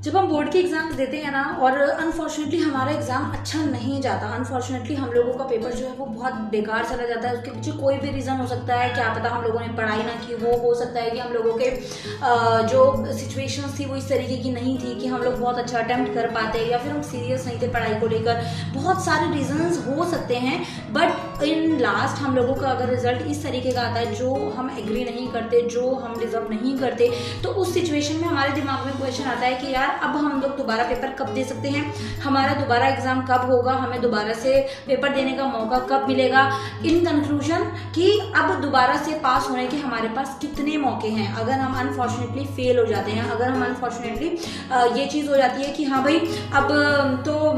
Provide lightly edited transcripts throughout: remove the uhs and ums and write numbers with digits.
जब हम बोर्ड के एग्जाम्स देते हैं ना और अनफॉर्चुनेटली हमारा एग्जाम अच्छा नहीं जाता, अनफॉर्चुनेटली हम लोगों का पेपर जो है वो बहुत बेकार चला जाता है। उसके पीछे कोई भी रीज़न हो सकता है, क्या पता हम लोगों ने पढ़ाई ना की हो सकता है कि हम लोगों के जो सिचुएशंस थी वो इस तरीके की नहीं थी कि हम लोग बहुत अच्छा अटेम्प्ट कर पाते, या फिर हम सीरियस नहीं थे पढ़ाई को लेकर। बहुत सारे रीजंस हो सकते हैं, बट इन लास्ट हम लोगों का अगर रिजल्ट इस तरीके का आता है जो हम एग्री नहीं करते, जो हम डिजर्व नहीं करते, तो उस सिचुएशन में हमारे दिमाग में क्वेश्चन आता है कि यार अब हम लोग दोबारा पेपर कब दे सकते हैं, हमारा दोबारा एग्जाम कब होगा, हमें दोबारा से पेपर देने का मौका कब मिलेगा। इन कंक्लूजन कि अब दोबारा से पास होने के हमारे पास कितने मौके हैं अगर हम अनफॉर्चुनेटली फेल हो जाते हैं, अगर हम अनफॉर्चुनेटली ये चीज़ हो जाती है कि हाँ भाई अब तो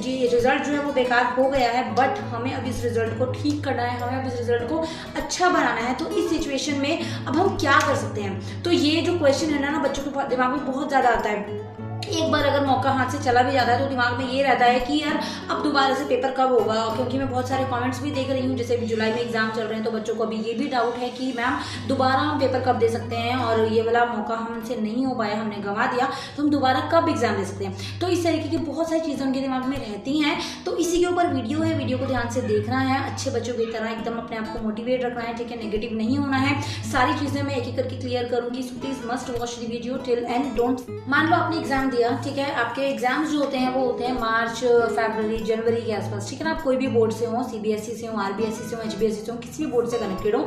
जी रिजल्ट जो है वो बेकार हो गया है, बट हमें अब इस रिजल्ट को ठीक करना है, हमें अब इस रिजल्ट को अच्छा बनाना है। तो इस सिचुएशन में अब हम क्या कर सकते हैं? तो ये जो क्वेश्चन है ना बच्चों के दिमाग में बहुत ज़्यादा आता है। एक बार अगर मौका हाथ से चला भी जाता है तो दिमाग में ये रहता है कि यार अब दोबारा से पेपर कब होगा, क्योंकि मैं बहुत सारे कमेंट्स भी देख रही हूँ, जैसे जुलाई में एग्जाम चल रहे हैं तो बच्चों को अभी ये भी डाउट है कि मैम दोबारा हम पेपर कब दे सकते हैं, और ये वाला मौका हमसे नहीं हो पाया, हमने गंवा दिया, तो हम दोबारा कब एग्जाम दे सकते हैं। तो इस तरीके की बहुत सारी चीज़ें उनके दिमाग में रहती हैं। तो इसी के ऊपर वीडियो है, वीडियो को ध्यान से देखना है, अच्छे बच्चों की तरह एकदम अपने आप को मोटिवेट रखना है, ठीक है, नेगेटिव नहीं होना है। सारी चीज़ें मैं एक एक करके क्लियर करूंगी, so please must watch the video till and. Don't मान लो आपने एग्जाम दिया, ठीक है, आपके एग्जाम्स जो होते हैं वो होते हैं मार्च, फरवरी, जनवरी के आसपास, ठीक है ना। आप कोई भी बोर्ड से हो, सीबीएसई से हो, आरबीएसई से हो, एचबीएसई से हो, किसी भी बोर्ड से कनेक्टेड हो,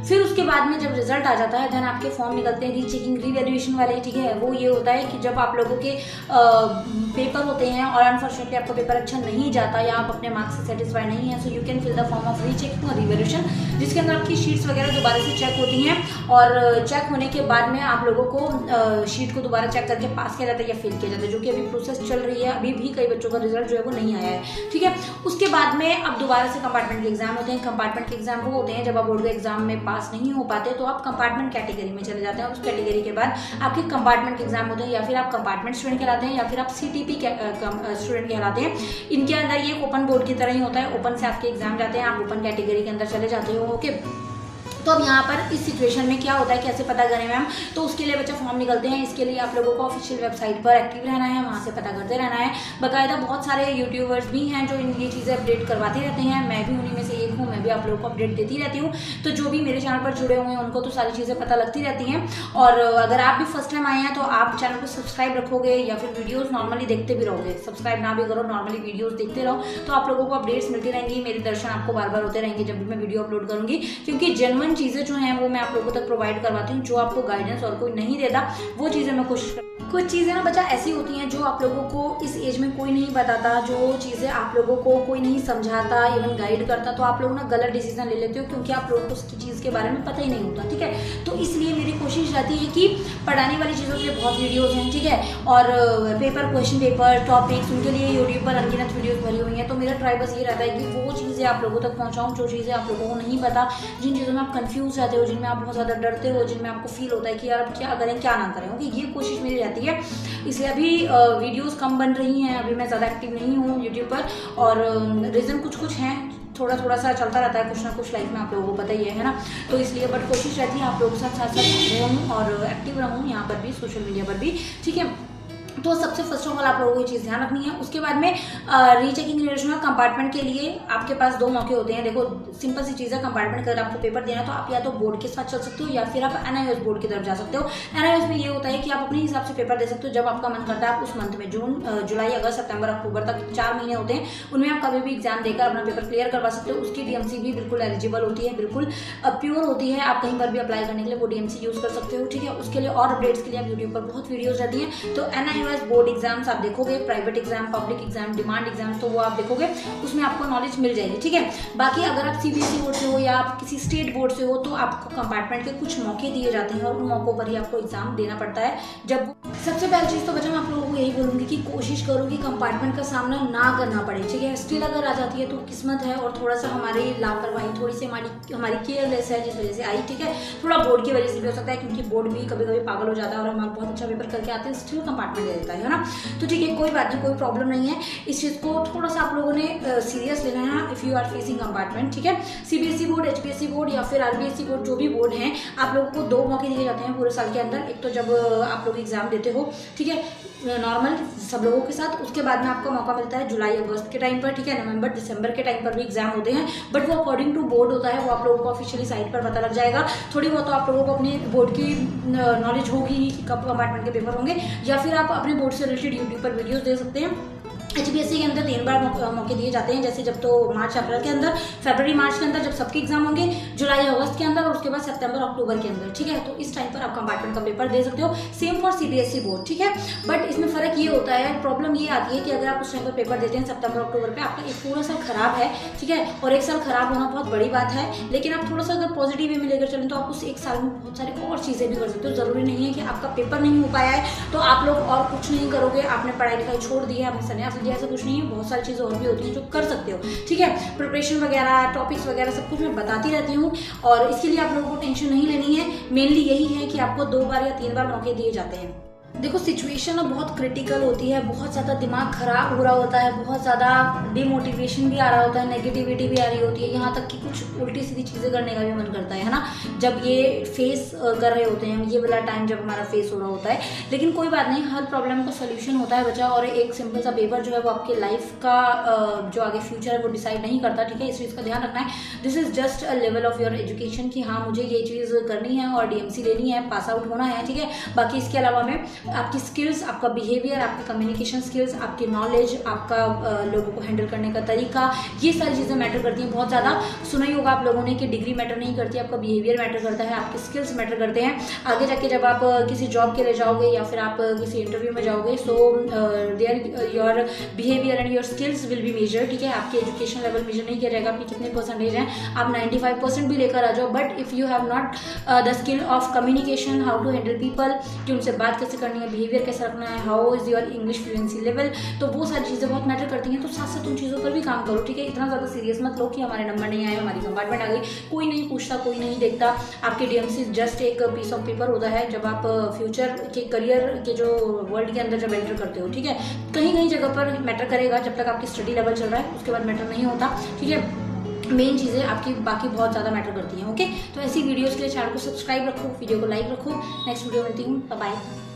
फिर उसके बाद में जब रिजल्ट आ जाता है देन आपके फॉर्म निकलते हैं रीचेकिंग रीवैल्यूएशन वाले, ठीक है। वो ये होता है कि जब आप लोगों के पेपर होते हैं और अनफॉर्चुनेटली आपका पेपर अच्छा नहीं जाता या आप अपने मार्क्स से सेटिस्फाई नहीं है, so you can fill the form of rechecking और रिवैल्यूएशन, जिसके अंदर आपकी शीट्स वगैरह दोबारा से चेक होती हैं, और चेक होने के बाद में आप लोगों को शीट को दोबारा चेक करके पास किया जाता है या फेल किया जाता है, जो कि अभी प्रोसेस चल रही है। अभी भी कई बच्चों का रिजल्ट जो है वो नहीं आया है, ठीक है। उसके बाद में अब दोबारा से कंपार्टमेंट के एग्जाम होते हैं। कंपार्टमेंट के एग्जाम वो होते हैं जब आप बोर्ड के एग्जाम में पास नहीं हो पाते तो आप कंपार्टमेंट कैटेगरी में चले जाते हैं, उस कैटेगरी के बाद आपके कंपार्टमेंट के एग्जाम होते हैं, या फिर आप कंपार्टमेंट स्टूडेंट कहलाते हैं, या फिर आप सीटीपी स्टूडेंट कहलाते हैं। इनके अंदर ये ओपन बोर्ड की तरह ही होता है, ओपन से आपके एग्जाम जाते हैं, आप ओपन कैटेगरी के अंदर चले जाते हो, ओके। तो अब यहाँ पर इस सिचुएशन में क्या होता है, कैसे पता करें मैम? तो उसके लिए बच्चा फॉर्म निकलते हैं, इसके लिए आप लोगों को ऑफिशियल वेबसाइट पर एक्टिव रहना है, वहाँ से पता करते रहना है। बाकायदा बहुत सारे यूट्यूबर्स भी हैं जो इन ये चीज़ें अपडेट करवाते रहते हैं, मैं भी उन्हीं में से एक हूँ, मैं भी आप लोगों को अपडेट देती रहती हूँ। तो जो भी मेरे चैनल पर जुड़े हुए हैं उनको तो सारी चीज़ें पता लगती रहती हैं। और अगर आप भी फर्स्ट टाइम आए हैं तो आप चैनल को सब्सक्राइब रखोगे या फिर वीडियोज़ नॉर्मली देखते भी रहोगे, सब्सक्राइब ना भी करो, नॉर्मली वीडियोज़ देखते रहो, तो आप लोगों को अपडेट्स मिलती रहेंगी, मेरे दर्शन आपको बार बार होते रहेंगे जब भी मैं वीडियो अपलोड करूँगी, क्योंकि जेन्युइन चीज़ें जो हैं वो मैं आप लोगों तक प्रोवाइड करवाती हूँ। जो आपको गाइडेंस और कोई नहीं देता वो चीज़ें मैं कोशिश करती हूँ। कुछ चीज़ें ना बच्चा ऐसी होती हैं जो आप लोगों को इस एज में कोई नहीं बताता, जो चीज़ें आप लोगों को कोई नहीं समझाता, इवन गाइड करता, तो आप लोग ना गलत डिसीजन ले लेते हो क्योंकि आप लोगों को उसकी चीज़ के बारे में पता ही नहीं होता, ठीक है। तो इसलिए मेरी कोशिश रहती है कि पढ़ाने वाली चीज़ों के बहुत वीडियोज़ हैं, ठीक है, और पेपर, क्वेश्चन पेपर, टॉपिक्स, उनके लिए यूट्यूब पर अनगिनत वीडियोज़ भरी हुई हैं। तो मेरा ट्राई बस ये रहता है कि वो चीज़ें आप लोगों तक पहुँचाऊँ जो चीज़ें आप लोगों को नहीं पता, जिन चीज़ों में आप कन्फ्यूज रहते हो, जिनमें आप बहुत ज़्यादा डरते हो, जिनमें आपको फील होता है कि यार क्या करें क्या ना करें, ओके। ये कोशिश मेरी रहती है, इसलिए अभी वीडियोस कम बन रही हैं, अभी मैं ज़्यादा एक्टिव नहीं हूँ यूट्यूब पर, और रीज़न कुछ हैं, थोड़ा थोड़ा सा चलता रहता है कुछ ना कुछ लाइफ में, आप लोगों को पता ही है ना। तो इसलिए बट कोशिश रहती है आप लोगों के साथ रहूँ और एक्टिव रहूँ यहाँ पर भी, सोशल मीडिया पर भी, ठीक है। तो सबसे फर्स्ट ऑफ ऑल आप लोगों को ये चीज़ ध्यान रखनी है। उसके बाद में रीचेकिंग रिलेशन कंपार्टमेंट के लिए आपके पास दो मौके होते हैं। देखो सिंपल सी चीज़ है, कंपार्टमेंट अगर आपको पेपर देना तो आप या तो बोर्ड के साथ चल सकते हो या फिर आप एनआईओएस बोर्ड की तरफ जा सकते हो। एनआईओएस में ये होता है कि आप अपने हिसाब से पेपर दे सकते हो, जब आपका मन करता है आप उस मंथ में, जून, जुलाई, अगस्त, सितंबर, अक्टूबर तक 4 महीने होते हैं, उनमें आप कभी भी एग्जाम देकर अपना पेपर क्लियर करवा सकते हो। उसकी डीएमसी भी बिल्कुल एलिजिबल होती है, बिल्कुल प्योर होती है, आप कहीं पर भी अप्लाई करने के लिए वो डीएमसी यूज़ कर सकते हो, ठीक है। उसके लिए और अपडेट्स के लिए आप यूट्यूब पर बहुत वीडियोज़ रहती हैं। तो एनआईओएस बोर्ड एग्जाम्स आप देखोगे, private exam, public exam, demand exam, तो वो आप देखोगे, उसमें आपको नॉलेज मिल जाएगी, ठीक है। बाकी अगर आप सीबीएसई बोर्ड से हो या आप किसी स्टेट बोर्ड से हो तो आपको कंपार्टमेंट के कुछ मौके दिए जाते हैं और उन मौकों पर ही आपको एग्जाम देना पड़ता है। जब सबसे पहली चीज़ तो बच्चा मैं आप लोगों को यही बोलूँगी कि कोशिश करो कि कंपार्टमेंट का सामना ना करना पड़े, ठीक है। स्टिल अगर आ जाती है तो किस्मत है और थोड़ा सा हमारी लापरवाही, थोड़ी सी हमारी केयरलेस है जिस वजह से आई, ठीक है। थोड़ा बोर्ड की वजह से भी हो सकता है क्योंकि बोर्ड भी कभी कभी पागल हो जाता है और हमारा बहुत अच्छा पेपर करके आते हैं, स्टिल कंपार्टमेंट दे देता है ना। तो ठीक है, कोई बात नहीं, कोई प्रॉब्लम नहीं है। इस चीज़ को थोड़ा सा आप लोगों ने सीरियस लेना है if you are facing compartment, ठीक है। सीबीएसई बोर्ड, एचपीएससी बोर्ड या फिर आरबीएसई बोर्ड, जो भी बोर्ड हैं, आप लोगों को 2 मौके दिए जाते हैं पूरे साल के अंदर। एक तो जब आप लोग एग्जाम देते करते हो, ठीक है, नॉर्मल सब लोगों के साथ। उसके बाद में आपका मौका मिलता है जुलाई अगस्त के टाइम पर, ठीक है, नवंबर दिसंबर के टाइम पर भी एग्जाम होते हैं, बट वो अकॉर्डिंग टू बोर्ड होता है, वो आप लोगों को ऑफिशियली साइट पर पता लग जाएगा। थोड़ी बहुत तो आप लोगों को अपने बोर्ड की नॉलेज होगी ही कि कब कंपार्टमेंट के पेपर होंगे, या फिर आप अपने बोर्ड से रिलेटेड यूट्यूब पर वीडियोस देख सकते हैं। HBSC के अंदर 3 बार मौके दिए जाते हैं, जैसे जब तो मार्च अप्रैल के अंदर, फरवरी मार्च के अंदर जब सबके एग्जाम होंगे, जुलाई अगस्त के अंदर, और उसके बाद सितंबर अक्टूबर के अंदर, ठीक है। तो इस टाइम पर आप कंपार्टमेंट का पेपर दे सकते हो। सेम फॉर CBSE बोर्ड, ठीक है। बट इसमें फर्क ये होता है, प्रॉब्लम ये आती है कि अगर आप उस टाइम पर पेपर देते हैं सितंबर अक्टूबर पे, आपका एक पूरा साल खराब है, ठीक है, और एक साल खराब होना बहुत बड़ी बात है। लेकिन आप थोड़ा सा अगर पॉजिटिव वे में लेकर चलें तो आप उस एक साल में बहुत सारी और चीज़ें भी कर सकते हो। जरूरी नहीं है कि आपका पेपर नहीं हो पाया है तो आप लोग और कुछ नहीं करोगे, आपने पढ़ाई लिखाई छोड़ दी है, आपने संन्यास लिया, ऐसा कुछ नहीं है। बहुत सारी चीज़ें और भी होती हैं जो कर सकते हो, ठीक है। प्रिपरेशन वगैरह, टॉपिक्स वगैरह सब कुछ मैं बताती रहती हूँ, और इसके लिए आप लोगों को टेंशन नहीं लेनी है। मेनली यही है कि आपको 2 बार या 3 बार मौके दिए जाते हैं। देखो सिचुएशन अब बहुत क्रिटिकल होती है, बहुत ज़्यादा दिमाग खराब हो रहा होता है, बहुत ज़्यादा डिमोटिवेशन भी आ रहा होता है, नेगेटिविटी भी आ रही होती है, यहाँ तक कि कुछ उल्टी सीधी चीज़ें करने का भी मन करता है ना, जब ये फेस कर रहे होते हैं, ये वाला टाइम जब हमारा फेस हो रहा होता है। लेकिन कोई बात नहीं, हर प्रॉब्लम का सोल्यूशन होता है बच्चा, और एक सिंपल सा पेपर जो है वो आपके लाइफ का जो आगे फ्यूचर है वो डिसाइड नहीं करता, ठीक है। इस चीज़ का ध्यान रखना है। This is just a level of your education कि हाँ मुझे ये चीज़ करनी है और DMC लेनी है, पास आउट होना है, ठीक है। बाकी इसके अलावा में आपकी स्किल्स, आपका बिहेवियर, आपकी कम्युनिकेशन स्किल्स, आपकी नॉलेज, आपका लोगों को हैंडल करने का तरीका, ये सारी चीज़ें मैटर करती हैं बहुत ज़्यादा। सुना ही होगा आप लोगों ने कि डिग्री मैटर नहीं करती, आपका बिहेवियर मैटर करता है, आपके स्किल्स मैटर करते हैं। आगे जाके जब आप किसी जॉब के लिए जाओगे या फिर आप किसी इंटरव्यू में जाओगे, so there your behaviour and your skills will be major, ठीक है। आपके एजुकेशन लेवल मेजर नहीं किया जाएगा, आपकी कितने परसेंटेज हैं, आप 95% भी लेकर आ जाओ, but if you have not the skill of communication, how to handle people, कि उनसे बात कैसे करनी है, बिहेवियर कैसे रखना है, how is your English fluency level, तो वो सारी चीज़ें बहुत मैटर करती हैं। तो साथ साथ उन चीज़ों पर भी काम करो, ठीक है। इतना ज़्यादा सीरियस मत लो कि हमारे नंबर नहीं आए, हमारी कंपार्टमेंट आ गई, कोई नहीं पूछता, कोई नहीं देखता। आपके DMC जस्ट एक पीस ऑफ पेपर होता है जब आप फ्यूचर के करियर के जो वर्ल्ड के अंदर जब एंटर करते हो, ठीक है। कहीं कहीं जगह पर मैटर करेगा जब तक आपकी स्टडी लेवल चल रहा है, उसके बाद मैटर नहीं होता, ठीक है। मेन चीज़ें आपकी बाकी बहुत ज़्यादा मैटर करती हैं, ओके। तो ऐसी वीडियोज़ के लिए चैनल को सब्सक्राइब रखो, वीडियो को लाइक रखो। नेक्स्ट वीडियो मिलती हूँ, बाय बाय।